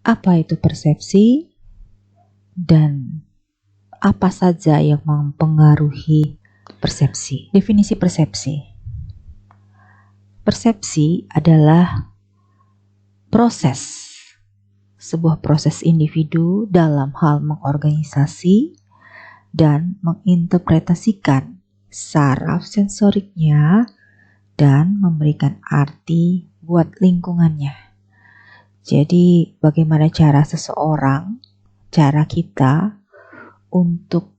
Apa itu persepsi dan apa saja yang mempengaruhi persepsi? Definisi persepsi. Persepsi adalah sebuah proses individu dalam hal mengorganisasi dan menginterpretasikan saraf sensoriknya dan memberikan arti buat lingkungannya. Jadi bagaimana cara kita untuk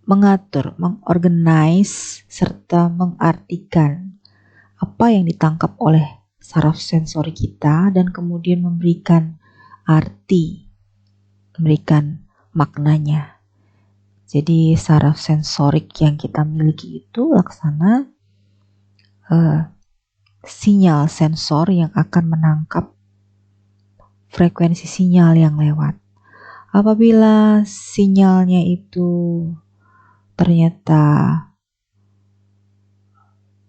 mengatur, mengorganize, serta mengartikan apa yang ditangkap oleh saraf sensori kita dan kemudian memberikan arti, memberikan maknanya. Jadi saraf sensorik yang kita miliki itu laksana sinyal sensor yang akan menangkap frekuensi sinyal yang lewat. Apabila sinyalnya itu ternyata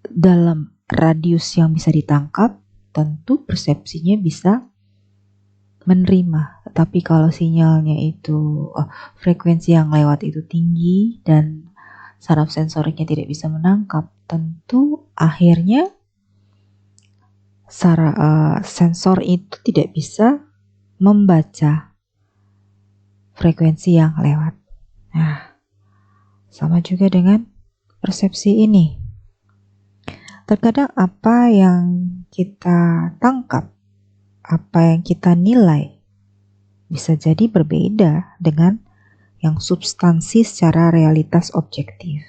dalam radius yang bisa ditangkap, tentu persepsinya bisa menerima. Tetapi kalau sinyalnya itu frekuensi yang lewat itu tinggi dan saraf sensoriknya tidak bisa menangkap, tentu akhirnya sensor itu tidak bisa membaca frekuensi yang lewat. Nah, sama juga dengan persepsi ini. Terkadang apa yang kita tangkap, apa yang kita nilai, bisa jadi berbeda dengan yang substansi secara realitas objektif.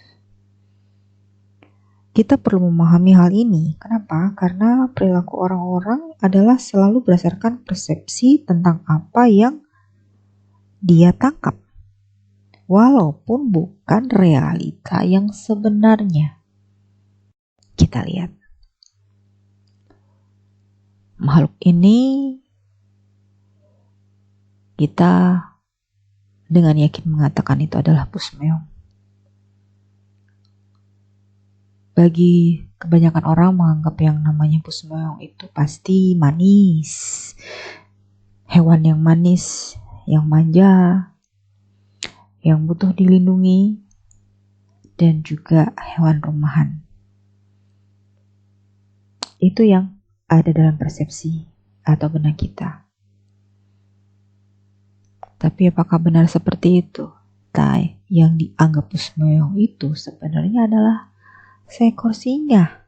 Kita perlu memahami hal ini. Kenapa? Karena perilaku orang-orang adalah selalu berdasarkan persepsi tentang apa yang dia tangkap, walaupun bukan realita yang sebenarnya. Kita lihat. Makhluk ini kita dengan yakin mengatakan itu adalah pusmeong. Bagi kebanyakan orang menganggap yang namanya pusmeong itu pasti manis. Hewan yang manis, yang manja, yang butuh dilindungi, dan juga hewan rumahan. Itu yang ada dalam persepsi atau benak kita. Tapi apakah benar seperti itu? Yang dianggap pusmeong itu sebenarnya adalah seekor singa.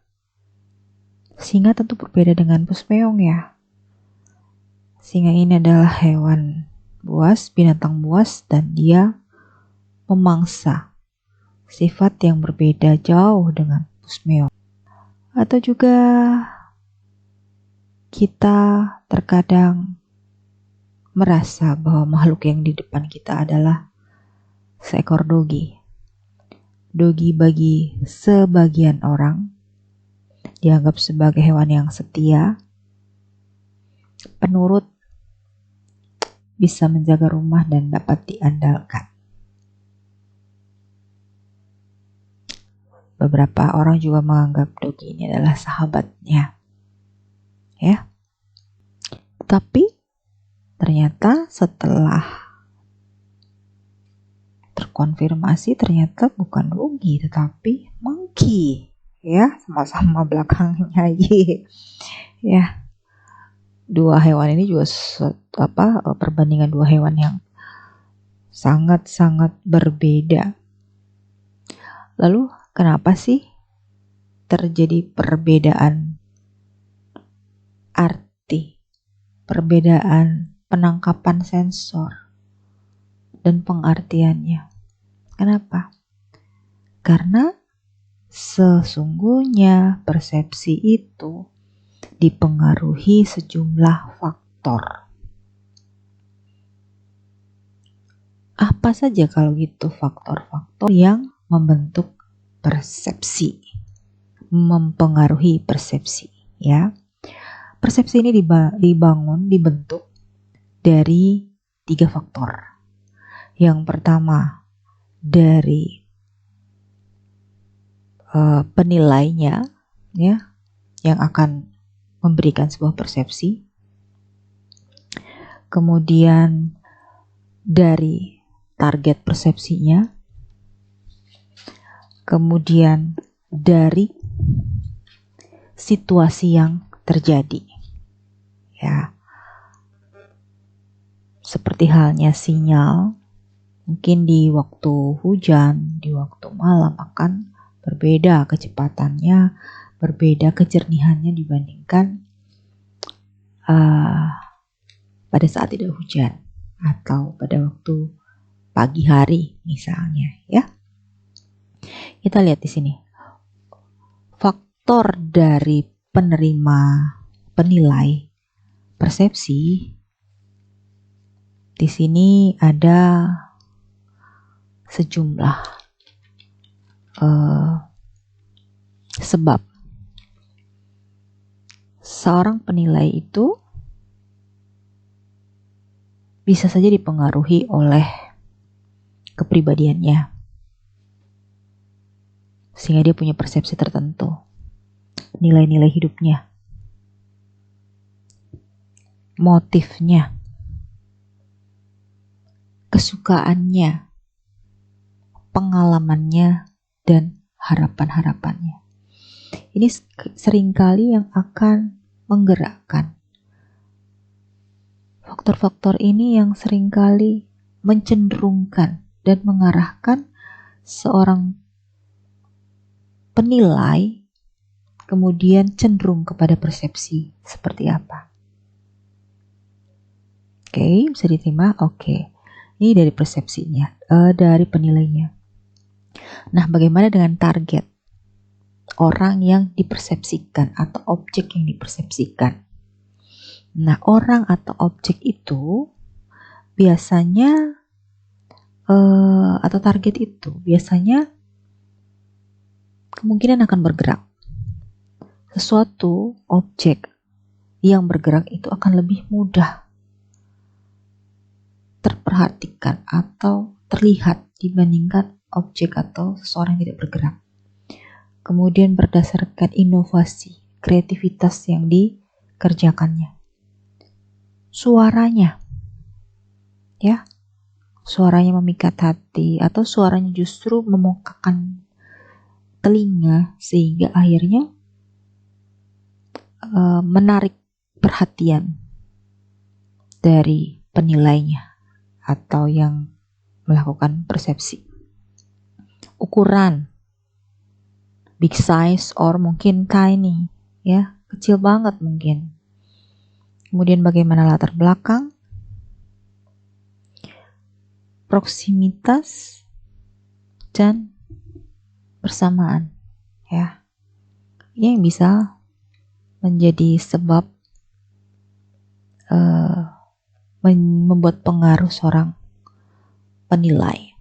Singa tentu berbeda dengan pusmeong ya. Singa ini adalah hewan buas, binatang buas, dan dia memangsa. Sifat yang berbeda jauh dengan pusmeong. Atau juga kita terkadang merasa bahwa makhluk yang di depan kita adalah seekor dogi. Dogi bagi sebagian orang dianggap sebagai hewan yang setia, penurut, bisa menjaga rumah dan dapat diandalkan. Beberapa orang juga menganggap dogi ini adalah sahabatnya. Ya. Tapi ternyata setelah terkonfirmasi ternyata bukan dogi tetapi monkey. Ya, sama-sama belakangnya Y. Ya. Dua hewan ini juga perbandingan dua hewan yang sangat-sangat berbeda. Lalu kenapa sih terjadi perbedaan arti, perbedaan penangkapan sensor dan pengertiannya? Kenapa? Karena sesungguhnya persepsi itu dipengaruhi sejumlah faktor. Apa saja kalau gitu faktor-faktor yang membentuk persepsi, mempengaruhi persepsi, ya. Persepsi ini dibentuk dari 3 faktor. Yang pertama dari penilainya, ya, yang akan memberikan sebuah persepsi. kemudian dari target persepsinya, kemudian dari situasi yang terjadi. Ya. Seperti halnya sinyal, mungkin di waktu hujan, di waktu malam akan berbeda kecepatannya, berbeda kejernihannya dibandingkan pada saat tidak hujan atau pada waktu pagi hari misalnya, ya. Kita lihat di sini. Faktor dari penerima penilai persepsi di sini ada sejumlah sebab. Seorang penilai itu bisa saja dipengaruhi oleh kepribadiannya, sehingga dia punya persepsi tertentu, nilai-nilai hidupnya, motifnya, kesukaannya, pengalamannya, dan harapan-harapannya. Ini seringkali yang akan menggerakkan. Faktor-faktor ini yang seringkali mencenderungkan dan mengarahkan seorang penilai kemudian cenderung kepada persepsi seperti apa. Oke, bisa diterima? Oke. Ini dari persepsinya, dari penilainya. Nah, bagaimana dengan target? Orang yang dipersepsikan atau objek yang dipersepsikan. Nah, orang atau objek itu biasanya atau target itu biasanya kemungkinan akan bergerak. Sesuatu objek yang bergerak itu akan lebih mudah terperhatikan atau terlihat dibandingkan objek atau seseorang yang tidak bergerak. Kemudian berdasarkan inovasi, kreativitas yang dikerjakannya. Suaranya, ya, suaranya memikat hati atau suaranya justru memongkakkan telinga sehingga akhirnya menarik perhatian dari penilainya atau yang melakukan persepsi. Ukuran, big size or mungkin tiny, ya, kecil banget mungkin. Kemudian bagaimana latar belakang, proksimitas, dan bersamaan, ya. Ini yang bisa menjadi sebab membuat pengaruh seorang penilai.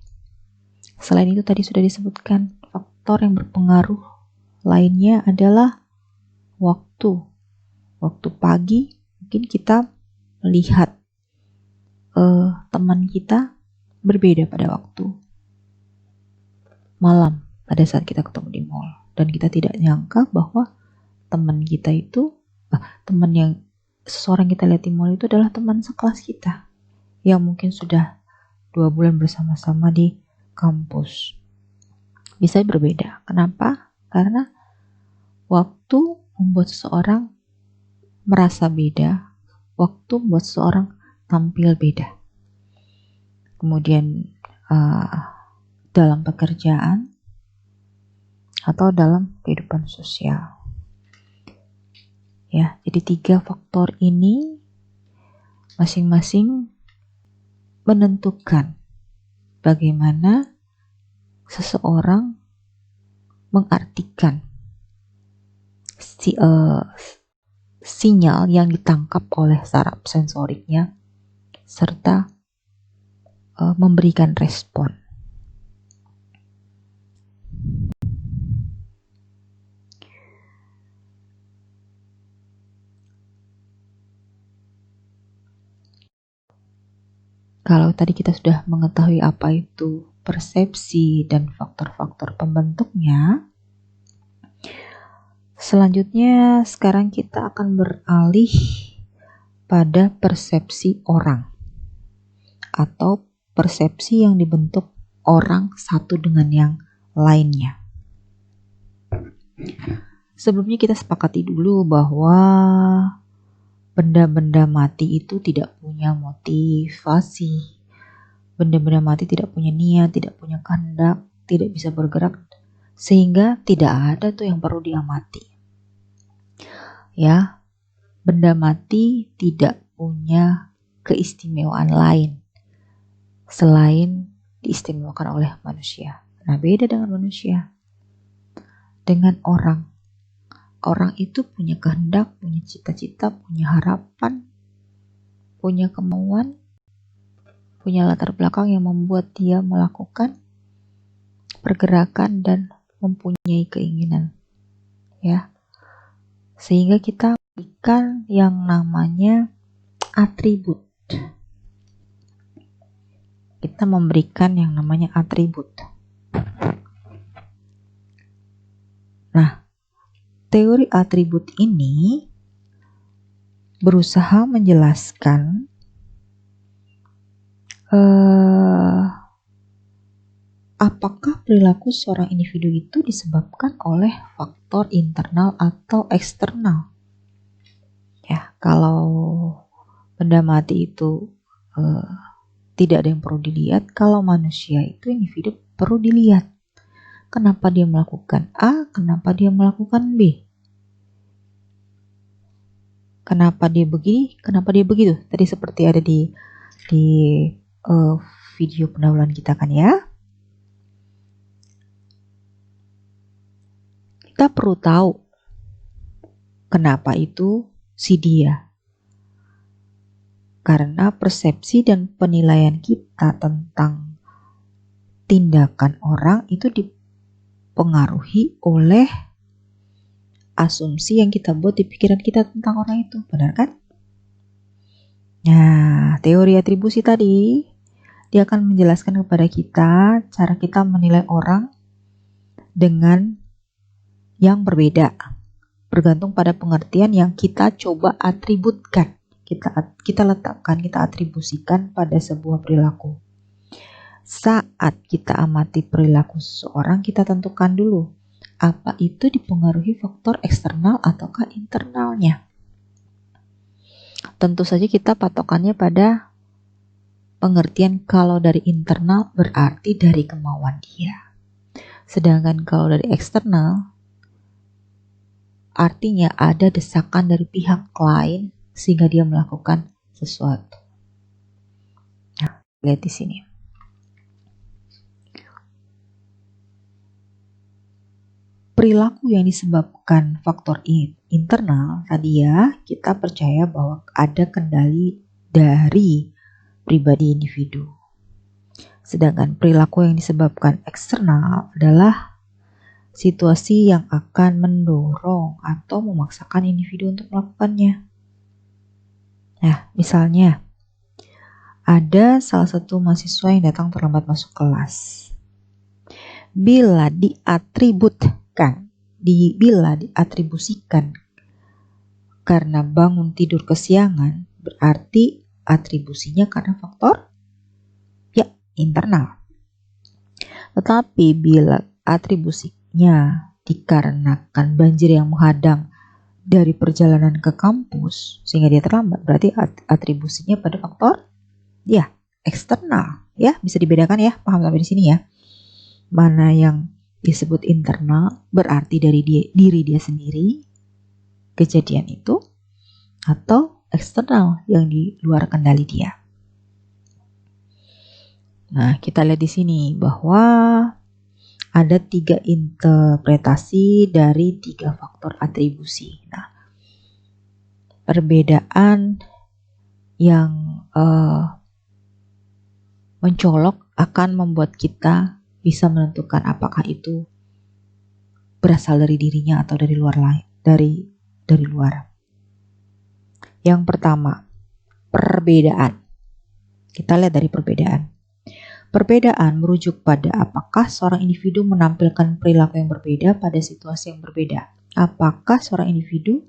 Selain itu tadi sudah disebutkan faktor yang berpengaruh lainnya adalah waktu. Waktu pagi mungkin kita melihat teman kita berbeda pada waktu malam pada saat kita ketemu di mall, dan kita tidak nyangka bahwa teman kita itu teman yang seseorang kita lihat di mall itu adalah teman sekelas kita yang mungkin sudah 2 bulan bersama-sama di kampus. Bisa berbeda. Kenapa? Karena waktu membuat seseorang merasa beda, waktu membuat seseorang tampil beda. Kemudian dalam pekerjaan atau dalam kehidupan sosial. Ya, jadi 3 faktor ini masing-masing menentukan bagaimana seseorang mengartikan sinyal yang ditangkap oleh saraf sensoriknya serta memberikan respon. Kalau tadi kita sudah mengetahui apa itu persepsi dan faktor-faktor pembentuknya, selanjutnya sekarang kita akan beralih pada persepsi orang. atau persepsi yang dibentuk orang satu dengan yang lainnya. Sebelumnya kita sepakati dulu bahwa benda-benda mati itu tidak punya motivasi. Benda-benda mati tidak punya niat, tidak punya kehendak, tidak bisa bergerak, sehingga tidak ada tuh yang perlu diamati. Ya, benda mati tidak punya keistimewaan lain selain diistimewakan oleh manusia. Nah, beda dengan manusia. Dengan orang. Orang itu punya kehendak, punya cita-cita, punya harapan, punya kemauan, punya latar belakang yang membuat dia melakukan pergerakan dan mempunyai keinginan. Ya. Sehingga kita berikan yang namanya atribut. Kita memberikan yang namanya atribut. Nah, teori atribut ini berusaha menjelaskan apakah perilaku seorang individu itu disebabkan oleh faktor internal atau eksternal. Ya, kalau benda mati itu tidak ada yang perlu dilihat, kalau manusia itu individu perlu dilihat. Kenapa dia melakukan A, kenapa dia melakukan B? Kenapa dia begini, kenapa dia begitu? Tadi seperti ada di video pendahuluan kita kan ya. Kita perlu tahu kenapa itu si dia. Karena persepsi dan penilaian kita tentang tindakan orang itu dipengaruhi oleh asumsi yang kita buat di pikiran kita tentang orang itu, benar kan? Nah, teori atribusi tadi, dia akan menjelaskan kepada kita cara kita menilai orang dengan yang berbeda, bergantung pada pengertian yang kita coba atributkan. Kita letakkan, kita atribusikan pada sebuah perilaku. Saat kita amati perilaku seseorang, kita tentukan dulu apa itu dipengaruhi faktor eksternal ataukah internalnya. Tentu saja kita patokannya pada pengertian kalau dari internal berarti dari kemauan dia. Sedangkan kalau dari eksternal artinya ada desakan dari pihak lain sehingga dia melakukan sesuatu. Nah, lihat di sini. Perilaku yang disebabkan faktor internal tadi ya, kita percaya bahwa ada kendali dari pribadi individu. Sedangkan perilaku yang disebabkan eksternal adalah situasi yang akan mendorong atau memaksakan individu untuk melakukannya. Nah, misalnya ada salah satu mahasiswa yang datang terlambat masuk kelas. Bila diatribusikan karena bangun tidur kesiangan, berarti atribusinya karena faktor ya internal. Tetapi bila atribusinya dikarenakan banjir yang menghadang dari perjalanan ke kampus sehingga dia terlambat, berarti atribusinya pada faktor ya eksternal. Ya, bisa dibedakan ya, paham sampai di sini ya. Mana yang disebut internal berarti dari diri dia sendiri kejadian itu, atau eksternal yang di luar kendali dia. Nah, kita lihat di sini bahwa ada 3 interpretasi dari 3 faktor atribusi. Nah, perbedaan yang mencolok akan membuat kita bisa menentukan apakah itu berasal dari dirinya atau dari luar dari luar. Yang pertama, perbedaan. Kita lihat dari perbedaan. Perbedaan merujuk pada apakah seorang individu menampilkan perilaku yang berbeda pada situasi yang berbeda. Apakah seorang individu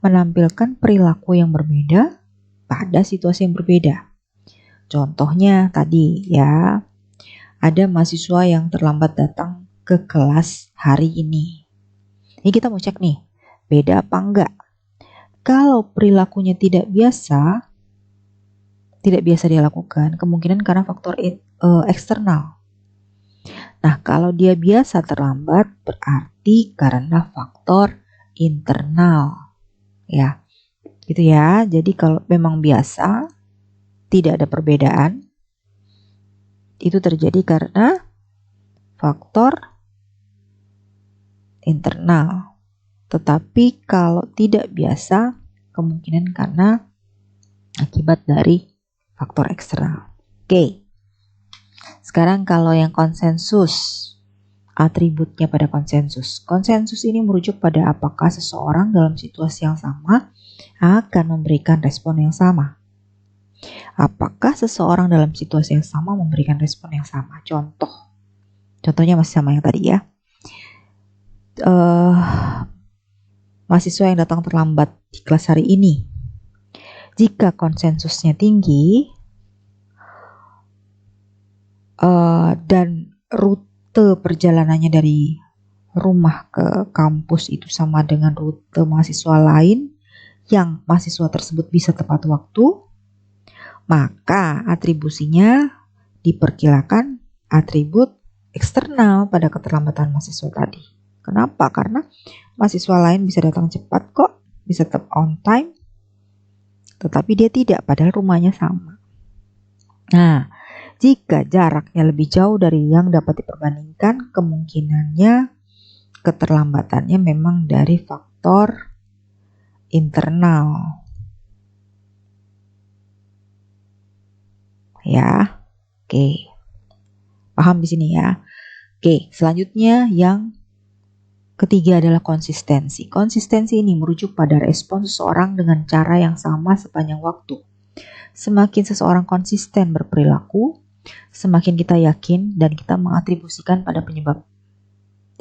menampilkan perilaku yang berbeda pada situasi yang berbeda. Contohnya tadi ya, ada mahasiswa yang terlambat datang ke kelas hari ini. Ini kita mau cek nih, beda apa enggak? Kalau perilakunya tidak biasa dia lakukan, kemungkinan karena faktor eksternal. Nah, kalau dia biasa terlambat, berarti karena faktor internal. Ya, gitu ya. Jadi kalau memang biasa, tidak ada perbedaan, itu terjadi karena faktor internal. Tetapi kalau tidak biasa, kemungkinan karena akibat dari faktor eksternal. Oke. Sekarang kalau yang konsensus, atributnya pada konsensus. Konsensus ini merujuk pada apakah seseorang dalam situasi yang sama akan memberikan respon yang sama. Apakah seseorang dalam situasi yang sama memberikan respon yang sama? Contohnya masih sama yang tadi ya. Mahasiswa yang datang terlambat di kelas hari ini. Jika konsensusnya tinggi dan rute perjalanannya dari rumah ke kampus itu sama dengan rute mahasiswa lain yang mahasiswa tersebut bisa tepat waktu, maka atribusinya diperkirakan atribut eksternal pada keterlambatan mahasiswa tadi. Kenapa? Karena mahasiswa lain bisa datang cepat kok, bisa tetap on time, tetapi dia tidak, padahal rumahnya sama. Nah, jika jaraknya lebih jauh dari yang dapat diperbandingkan, kemungkinannya keterlambatannya memang dari faktor internal. Ya, oke. Paham di sini ya? Oke, selanjutnya yang ketiga adalah konsistensi. Konsistensi ini merujuk pada respon seseorang dengan cara yang sama sepanjang waktu. Semakin seseorang konsisten berperilaku, semakin kita yakin dan kita mengatribusikan pada penyebab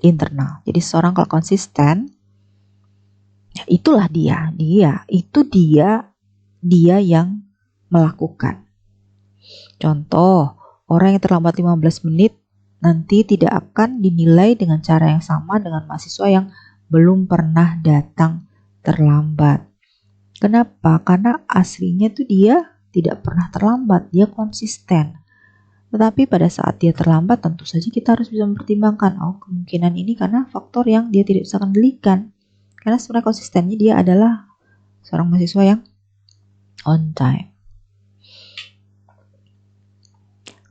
internal. Jadi seseorang kalau konsisten, ya itulah dia yang melakukan. Contoh, orang yang terlambat 15 menit nanti tidak akan dinilai dengan cara yang sama dengan mahasiswa yang belum pernah datang terlambat. Kenapa? Karena aslinya tuh dia tidak pernah terlambat, dia konsisten. Tetapi pada saat dia terlambat, tentu saja kita harus bisa mempertimbangkan, kemungkinan ini karena faktor yang dia tidak bisa kendalikan. Karena sebenarnya konsistennya dia adalah seorang mahasiswa yang on time.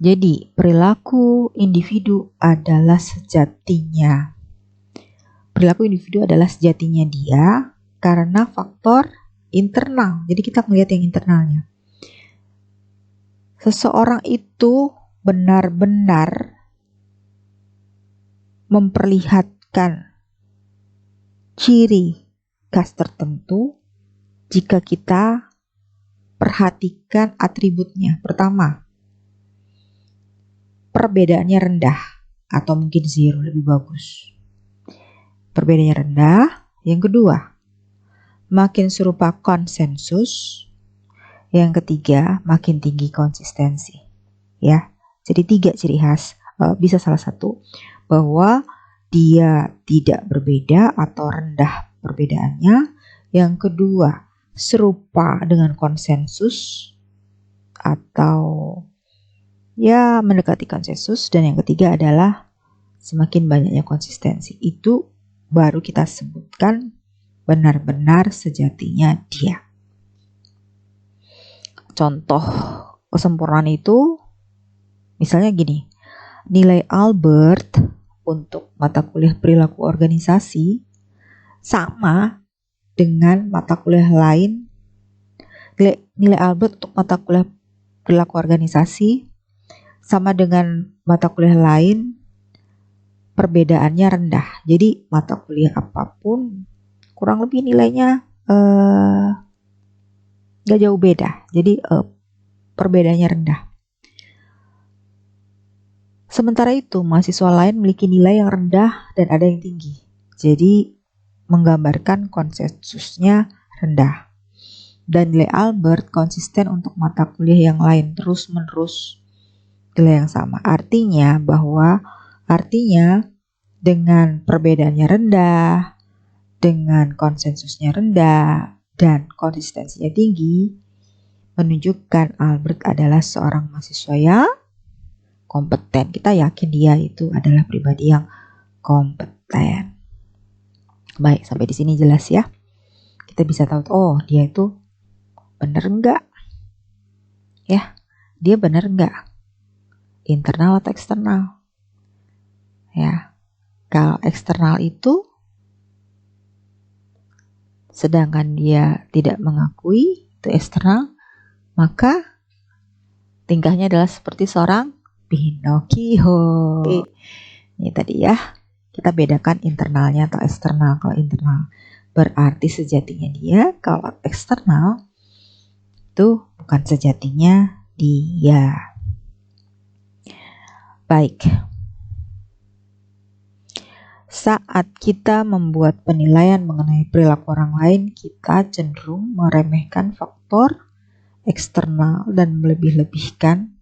Jadi, perilaku individu adalah sejatinya. Perilaku individu adalah sejatinya dia karena faktor internal. Jadi kita melihat yang internalnya. Seseorang itu benar-benar memperlihatkan ciri khas tertentu jika kita perhatikan atributnya. Pertama, perbedaannya rendah atau mungkin zero, lebih bagus. Perbedaannya rendah. Yang kedua, makin serupa konsensus. Yang ketiga, makin tinggi konsistensi. Ya, jadi 3 ciri khas. Bisa salah satu bahwa dia tidak berbeda atau rendah perbedaannya. Yang kedua, serupa dengan konsensus atau ya mendekati konsensus. Dan yang ketiga adalah semakin banyaknya konsistensi. Itu baru kita sebutkan benar-benar sejatinya dia. Contoh kesempurnaan itu misalnya gini, nilai Albert untuk mata kuliah perilaku organisasi sama dengan mata kuliah lain. Nilai Albert untuk mata kuliah perilaku organisasi sama dengan mata kuliah lain, perbedaannya rendah. Jadi mata kuliah apapun kurang lebih nilainya gak jauh beda. Jadi perbedaannya rendah. Sementara itu mahasiswa lain memiliki nilai yang rendah dan ada yang tinggi. Jadi menggambarkan konsensusnya rendah. Dan nilai Albert konsisten untuk mata kuliah yang lain, terus-menerus nilai yang sama. Artinya dengan perbedaannya rendah, dengan konsensusnya rendah, dan konsistensinya tinggi, menunjukkan Albert adalah seorang mahasiswa yang kompeten. Kita yakin dia itu adalah pribadi yang kompeten. Baik, sampai di sini jelas ya. Kita bisa tahu, oh dia itu benar enggak? Ya, dia benar enggak? Internal atau eksternal? Ya, kalau eksternal itu, sedangkan dia tidak mengakui itu eksternal, maka tingkahnya adalah seperti seorang Pinocchio. Ini tadi ya, kita bedakan internalnya atau eksternal. Kalau internal berarti sejatinya dia, kalau eksternal itu bukan sejatinya dia. Baik. Saat kita membuat penilaian mengenai perilaku orang lain, kita cenderung meremehkan faktor eksternal dan melebih-lebihkan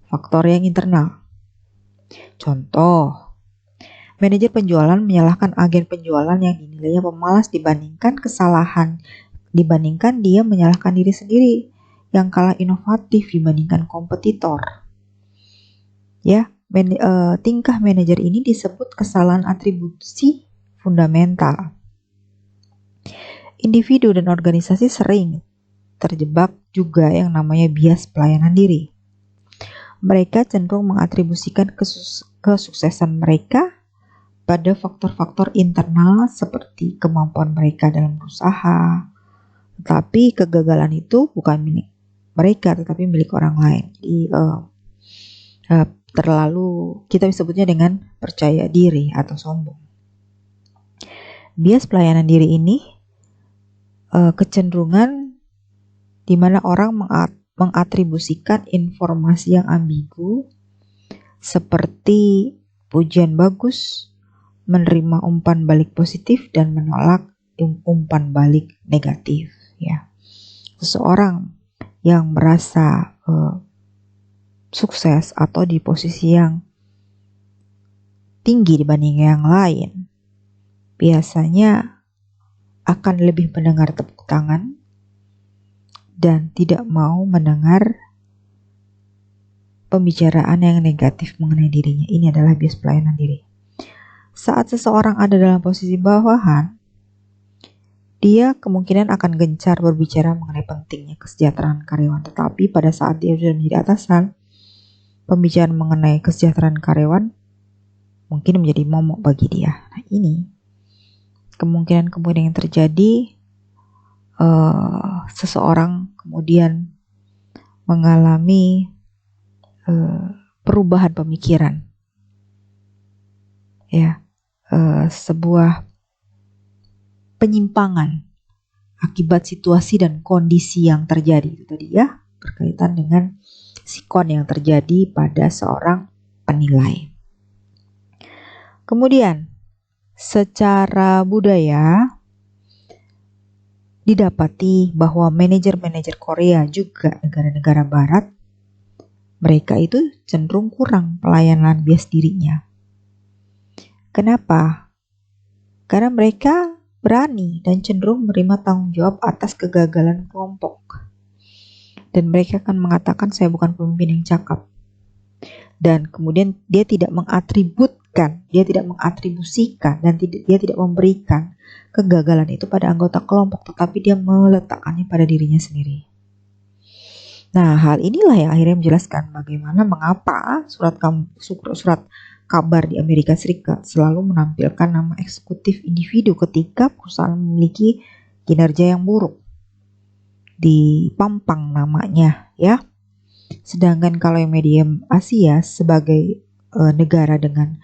faktor yang internal. Contoh, manajer penjualan menyalahkan agen penjualan yang dinilainya pemalas dibandingkan dia menyalahkan diri sendiri yang kalah inovatif dibandingkan kompetitor. Ya, tingkah manajer ini disebut kesalahan atribusi fundamental. Individu dan organisasi sering terjebak juga yang namanya bias pelayanan diri. Mereka cenderung mengatribusikan kesuksesan mereka pada faktor-faktor internal seperti kemampuan mereka dalam berusaha. Tetapi kegagalan itu bukan milik mereka, tetapi milik orang lain. Jadi terlalu kita sebutnya dengan percaya diri atau sombong. Bias pelayanan diri ini kecenderungan di mana orang mengatribusikan informasi yang ambigu seperti pujian bagus, menerima umpan balik positif dan menolak umpan balik negatif. Ya, seseorang yang merasa sukses atau di posisi yang tinggi dibanding yang lain, biasanya akan lebih mendengar tepuk tangan dan tidak mau mendengar pembicaraan yang negatif mengenai dirinya. Ini adalah bias pelayanan diri. Saat seseorang ada dalam posisi bawahan, dia kemungkinan akan gencar berbicara mengenai pentingnya kesejahteraan karyawan. Tetapi pada saat dia sudah menjadi atasan, pembicaraan mengenai kesejahteraan karyawan mungkin menjadi momok bagi dia. Nah, ini kemungkinan yang terjadi, seseorang kemudian mengalami perubahan pemikiran, ya, sebuah penyimpangan akibat situasi dan kondisi yang terjadi. Itu tadi ya, berkaitan dengan sikon yang terjadi pada seorang penilai. Kemudian, secara budaya didapati bahwa manajer-manajer Korea juga negara-negara barat, mereka itu cenderung kurang pelayanan bias dirinya. Kenapa? Karena mereka berani dan cenderung menerima tanggung jawab atas kegagalan kelompok. Dan mereka akan mengatakan, saya bukan pemimpin yang cakap. Dan kemudian dia tidak mengatribusikan, dan dia tidak memberikan kegagalan itu pada anggota kelompok, tetapi dia meletakkannya pada dirinya sendiri. Nah, hal inilah yang akhirnya menjelaskan bagaimana mengapa surat kabar di Amerika Serikat selalu menampilkan nama eksekutif individu ketika perusahaan memiliki kinerja yang buruk. Dipampang namanya, ya. Sedangkan kalau yang media Asia sebagai negara dengan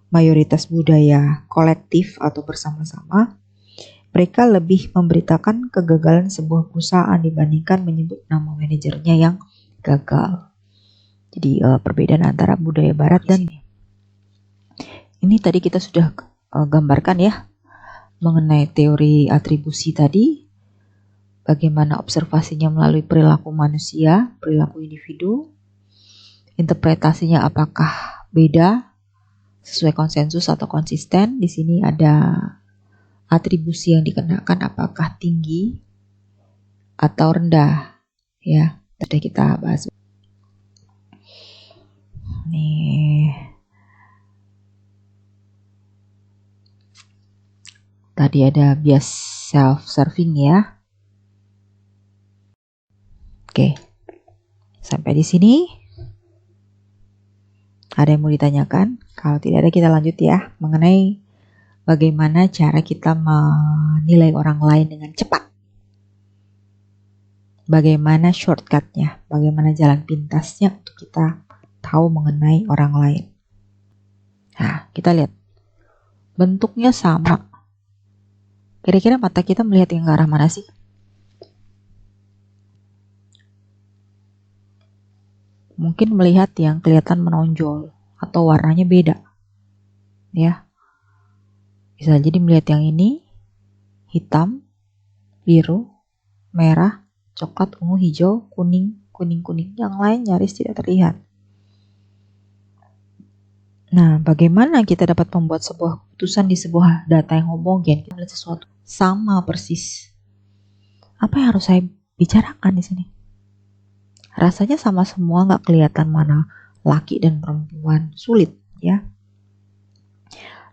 mayoritas budaya kolektif atau bersama-sama, mereka lebih memberitakan kegagalan sebuah perusahaan dibandingkan menyebut nama manajernya yang gagal. Jadi perbedaan antara budaya barat dan ini tadi kita sudah gambarkan ya mengenai teori atribusi tadi. bagaimana observasinya melalui perilaku manusia, perilaku individu, interpretasinya apakah beda, sesuai konsensus atau konsisten. Di sini ada atribusi yang dikenakan apakah tinggi atau rendah, ya. Sudah kita bahas. Nih. Tadi ada bias self-serving ya. Oke. Sampai di sini. Ada yang mau ditanyakan? Kalau tidak ada, kita lanjut ya mengenai bagaimana cara kita menilai orang lain dengan cepat. Bagaimana shortcutnya, bagaimana jalan pintasnya untuk kita tahu mengenai orang lain. Nah, kita lihat. Bentuknya sama. Kira-kira mata kita melihat yang ke arah mana sih? Mungkin melihat yang kelihatan menonjol atau warnanya beda. Ya. Bisa jadi melihat yang ini hitam, biru, merah, coklat, ungu, hijau, kuning. Yang lain nyaris tidak terlihat. Nah, bagaimana kita dapat membuat sebuah keputusan di sebuah data yang homogen? Kita melihat sesuatu sama persis. Apa yang harus saya bicarakan di sini? Rasanya sama semua, nggak kelihatan mana laki dan perempuan. Sulit, ya.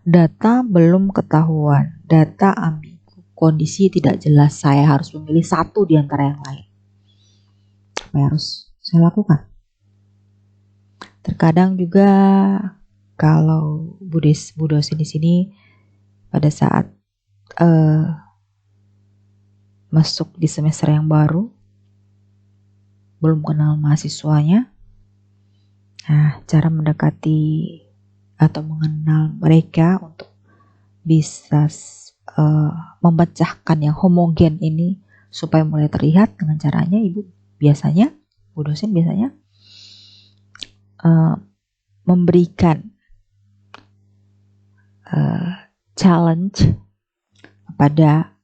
Data belum ketahuan, data ambigu, kondisi tidak jelas. Saya harus memilih satu di antara yang lain. Apa yang harus saya lakukan? Terkadang juga kalau Bu dosen di sini pada saat masuk di semester yang baru, belum kenal mahasiswanya. Nah, cara mendekati atau mengenal mereka untuk bisa memecahkan yang homogen ini supaya mulai terlihat dengan caranya Bu dosen biasanya memberikan challenge kepada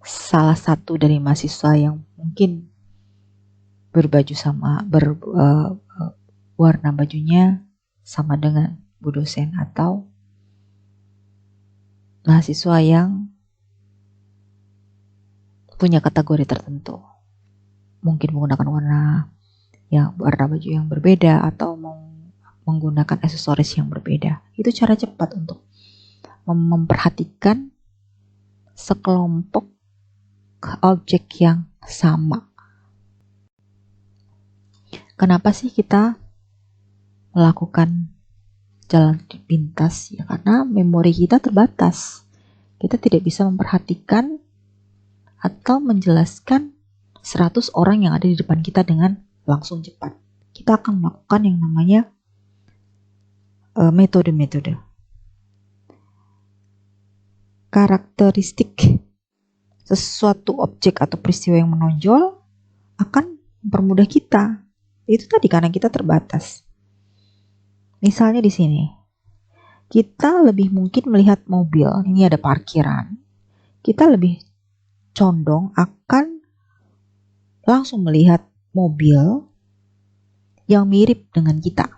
salah satu dari mahasiswa yang mungkin berbaju sama, warna bajunya sama dengan Bu dosen, atau mahasiswa yang punya kategori tertentu. Mungkin menggunakan warna baju yang berbeda atau menggunakan aksesoris yang berbeda. Itu cara cepat untuk memperhatikan sekelompok objek yang sama. Kenapa sih kita melakukan jalan pintas? Ya karena memori kita terbatas. Kita tidak bisa memperhatikan atau menjelaskan 100 orang yang ada di depan kita dengan langsung cepat. Kita akan melakukan yang namanya metode-metode. Karakteristik sesuatu objek atau peristiwa yang menonjol akan mempermudah kita. Itu tadi karena kita terbatas. Misalnya di sini, kita lebih mungkin melihat mobil, ini ada parkiran. Kita lebih condong akan langsung melihat mobil yang mirip dengan kita.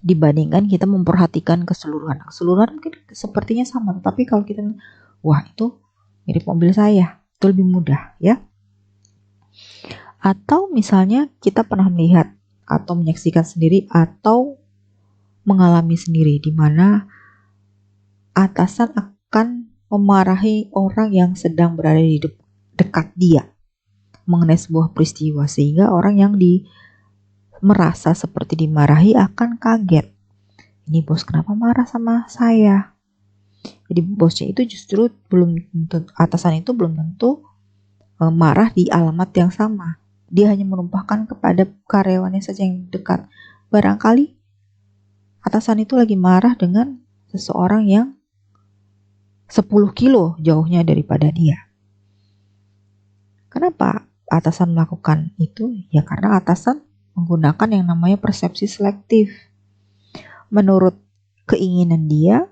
Dibandingkan kita memperhatikan keseluruhan. Keseluruhan mungkin sepertinya sama, tapi kalau kita, wah itu mirip mobil saya, itu lebih mudah ya. Atau misalnya kita pernah melihat atau menyaksikan sendiri atau mengalami sendiri di mana atasan akan memarahi orang yang sedang berada di dekat dia mengenai sebuah peristiwa, sehingga orang yang merasa seperti dimarahi akan kaget. Ini bos kenapa marah sama saya? Jadi bosnya itu justru atasan itu belum tentu marah di alamat yang sama. Dia hanya menumpahkan kepada karyawannya saja yang dekat. Barangkali atasan itu lagi marah dengan seseorang yang 10 kilo jauhnya daripada dia. Kenapa atasan melakukan itu? Ya karena atasan menggunakan yang namanya persepsi selektif. Menurut keinginan dia,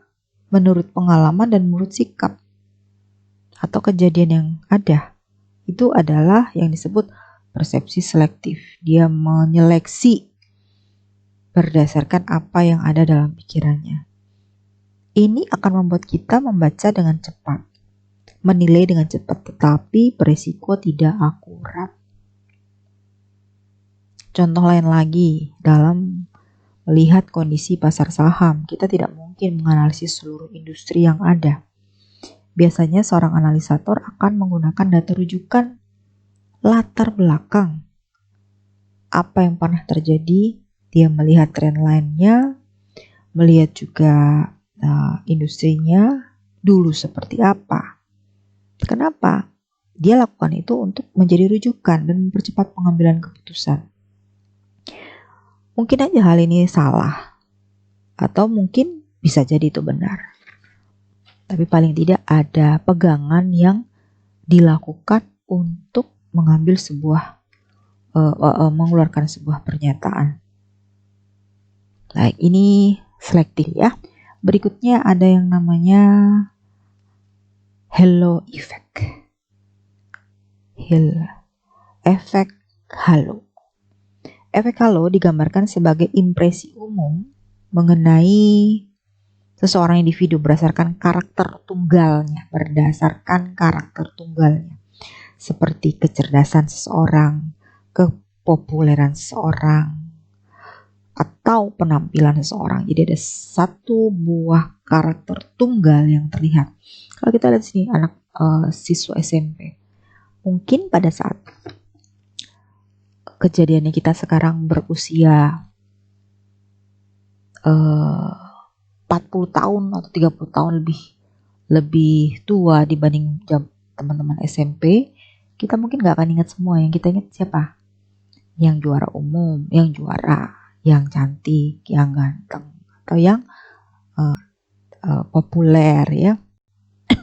menurut pengalaman dan menurut sikap. atau kejadian yang ada. Itu adalah yang disebut persepsi selektif. Dia menyeleksi berdasarkan apa yang ada dalam pikirannya. Ini akan membuat kita membaca dengan cepat, menilai dengan cepat, tetapi berisiko tidak akurat. Contoh lain lagi, dalam melihat kondisi pasar saham, kita tidak mungkin menganalisis seluruh industri yang ada. Biasanya seorang analisator akan menggunakan data rujukan latar belakang. Apa yang pernah terjadi, dia melihat tren lainnya, melihat juga industrinya dulu seperti apa. Kenapa? Dia lakukan itu untuk menjadi rujukan dan mempercepat pengambilan keputusan. Mungkin aja hal ini salah, atau mungkin bisa jadi itu benar. Tapi paling tidak ada pegangan yang dilakukan untuk mengambil mengeluarkan sebuah pernyataan. Baik, ini selektif ya. Berikutnya ada yang namanya halo effect. Efek halo. Efek halo digambarkan sebagai impresi umum mengenai seseorang individu berdasarkan karakter tunggalnya, seperti kecerdasan seseorang, kepopuleran seseorang, atau penampilan seseorang. Jadi ada satu buah karakter tunggal yang terlihat. Kalau kita lihat sini anak siswa SMP, mungkin pada saat kejadiannya kita sekarang berusia 40 tahun atau 30 tahun lebih tua dibanding teman-teman SMP, kita mungkin gak akan ingat semua. Yang kita ingat siapa? Yang juara umum, yang juara, yang cantik, yang ganteng, atau yang populer ya.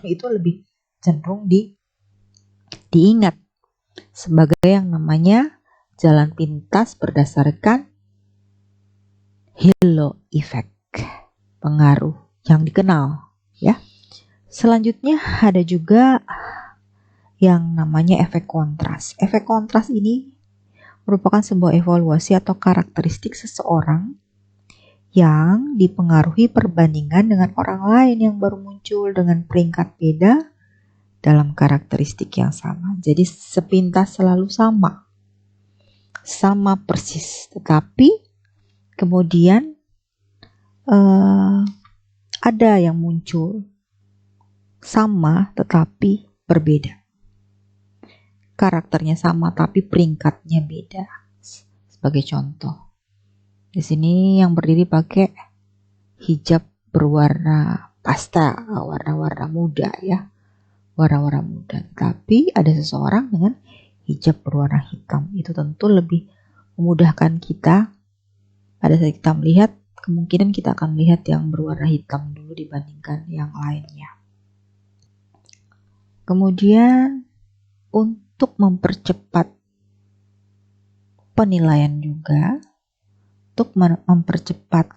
Itu lebih cenderung diingat sebagai yang namanya jalan pintas berdasarkan halo effect. Pengaruh yang dikenal ya. Selanjutnya ada juga yang namanya efek kontras. Efek kontras ini merupakan sebuah evaluasi atau karakteristik seseorang yang dipengaruhi perbandingan dengan orang lain yang baru muncul dengan peringkat beda dalam karakteristik yang sama. Jadi sepintas selalu sama persis, tetapi kemudian ada yang muncul sama tetapi berbeda. Karakternya sama tapi peringkatnya beda. Sebagai contoh, di sini yang berdiri pakai hijab berwarna pastel, warna-warna muda ya, warna-warna muda. Tapi ada seseorang dengan hijab berwarna hitam. Itu tentu lebih memudahkan kita pada saat kita melihat. Kemungkinan kita akan melihat yang berwarna hitam dulu dibandingkan yang lainnya. Kemudian untuk mempercepat penilaian juga, untuk mempercepat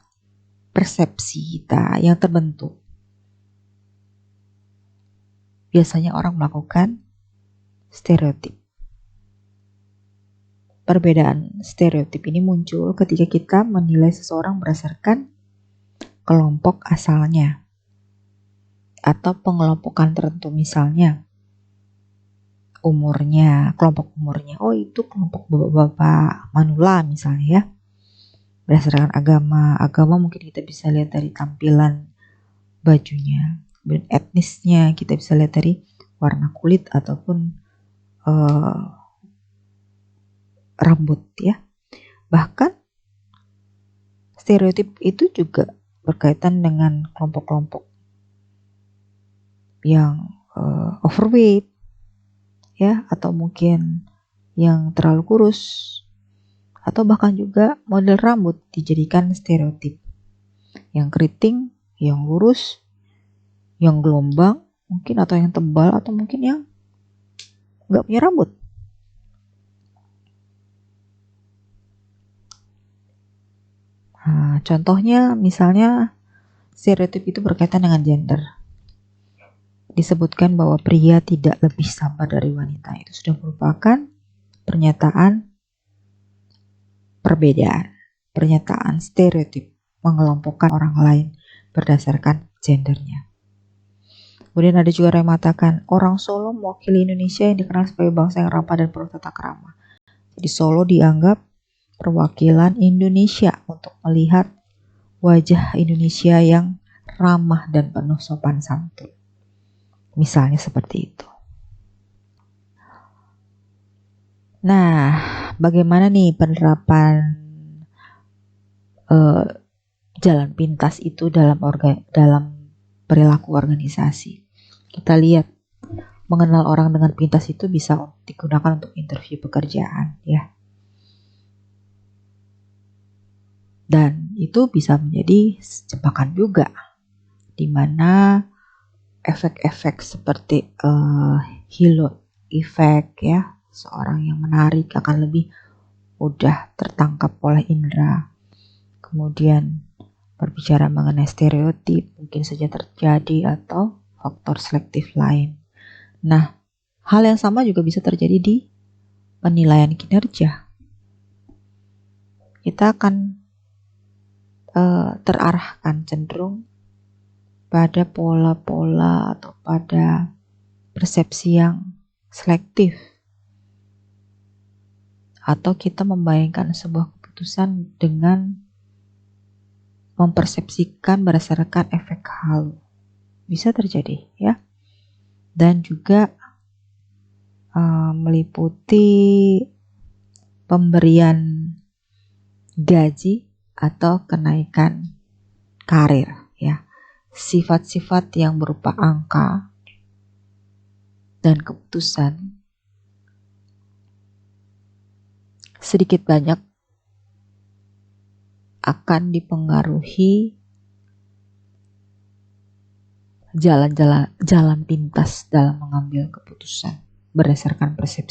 persepsi kita yang terbentuk, biasanya orang melakukan stereotip. Perbedaan stereotip ini muncul ketika kita menilai seseorang berdasarkan kelompok asalnya atau pengelompokan tertentu, misalnya umurnya, kelompok umurnya. Oh, itu kelompok bapak-bapak manula misalnya ya. Berdasarkan agama mungkin kita bisa lihat dari tampilan bajunya. Dan etnisnya kita bisa lihat dari warna kulit ataupun rambut ya. Bahkan stereotip itu juga berkaitan dengan kelompok-kelompok yang overweight ya, atau mungkin yang terlalu kurus, atau bahkan juga model rambut dijadikan stereotip. Yang keriting, yang lurus, yang gelombang mungkin, atau yang tebal, atau mungkin yang nggak punya rambut. Nah, contohnya misalnya stereotip itu berkaitan dengan gender. disebutkan bahwa pria tidak lebih sabar dari wanita. Itu sudah merupakan pernyataan perbedaan, pernyataan stereotip, mengelompokkan orang lain berdasarkan gendernya. Kemudian ada juga yang mengatakan orang Solo mewakili Indonesia yang dikenal sebagai bangsa yang ramah dan penuh tata krama. Jadi Solo dianggap perwakilan Indonesia untuk melihat wajah Indonesia yang ramah dan penuh sopan santun. Misalnya seperti itu. Nah, bagaimana nih penerapan jalan pintas itu dalam perilaku organisasi? Kita lihat, mengenal orang dengan pintas itu bisa digunakan untuk interview pekerjaan, ya. Dan itu bisa menjadi jebakan juga, di mana efek-efek seperti halo effect, ya, seorang yang menarik akan lebih mudah tertangkap oleh indera. Kemudian berbicara mengenai stereotip mungkin saja terjadi atau faktor selektif lain. Nah, hal yang sama juga bisa terjadi di penilaian kinerja. Kita akan terarahkan cenderung pada pola-pola atau pada persepsi yang selektif. Atau kita membayangkan sebuah keputusan dengan mempersepsikan berdasarkan efek halo. Bisa terjadi, ya. Dan juga meliputi pemberian gaji atau kenaikan karir, ya. Sifat-sifat yang berupa angka dan keputusan sedikit banyak akan dipengaruhi jalan pintas dalam mengambil keputusan berdasarkan persepsi.